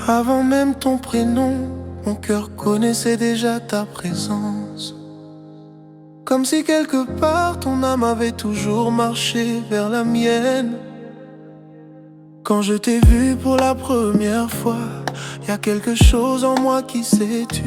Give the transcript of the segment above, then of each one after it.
Avant même ton prénom, mon cœur connaissait déjà ta présence. Comme si quelque part ton âme avait toujours marché vers la mienne. Quand je t'ai vu pour la première fois, y a quelque chose en moi qui s'est tu.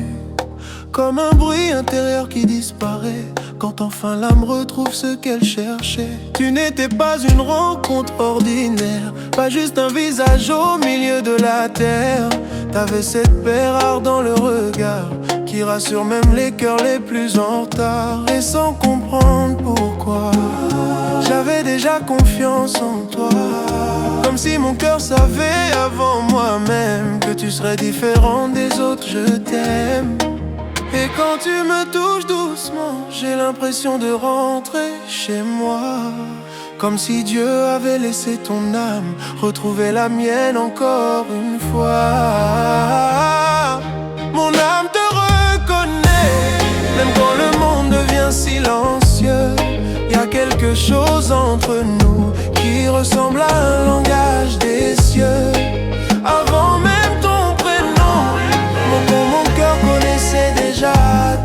Comme un bruit intérieur qui disparaît quand enfin l'âme retrouve ce qu'elle cherchait. Tu n'étais pas une rencontre ordinaire, pas juste un visage au milieu de la terre. T'avais cette paix rare dans le regard qui rassure même les cœurs les plus en retard. Et sans comprendre pourquoi, j'avais déjà confiance en toi. Comme si mon cœur savait avant moi-même que tu serais différente des autres, je t'aime. Et quand tu me touches doucement, j'ai l'impression de rentrer chez moi. Comme si Dieu avait laissé ton âme retrouver la mienne encore une fois. Mon âme te reconnaît, même quand le monde devient silencieux. Y a quelque chose entre nous qui ressemble à un langage des cieux. Avant même ton prénom, mon cœur connaissait déjà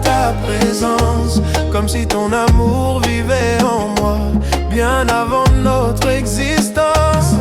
ta présence. Comme si ton amour vivait en moi bien avant notre existence.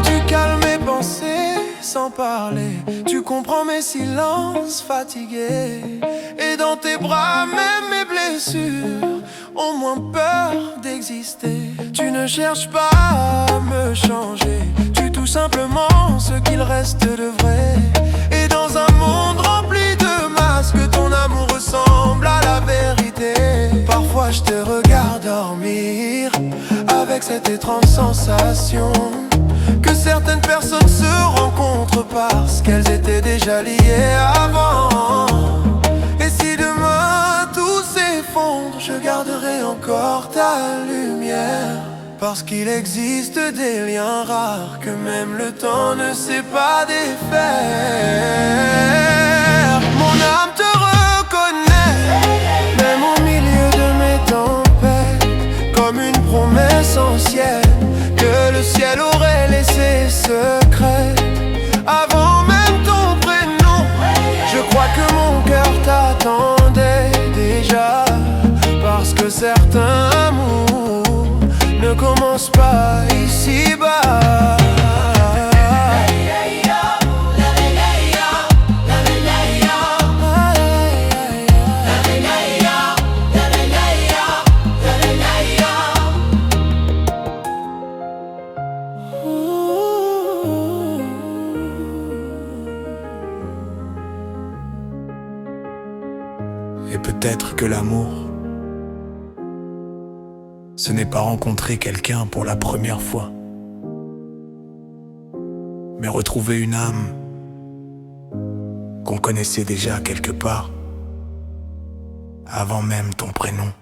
Tu calmes mes pensées sans parler, tu comprends mes silences fatigués. Et dans tes bras, même mes blessures ont moins peur d'exister. Tu ne cherches pas à me changer, tu es tout simplement ce qu'il reste de vrai. Et dans un monde rempli de masques, ton amour ressemble à la vérité. Parfois je te regarde dormir avec cette étrange sensation que certaines personnes se rencontrent parce qu'elles étaient déjà liées avant. Et si demain tout s'effondre, je garderai encore ta lumière. Parce qu'il existe des liens rares que même le temps ne sait pas défaire. Mon âme te reconnaît, même au milieu de mes tempêtes, comme une promesse ancienne que le ciel aurait laissé secrète. Avant même ton prénom, je crois que mon cœur t'attendait déjà. Parce que certains amours ne commencent pas ici-bas. Et peut-être que l'amour, ce n'est pas rencontrer quelqu'un pour la première fois, mais retrouver une âme qu'on connaissait déjà quelque part, avant même ton prénom.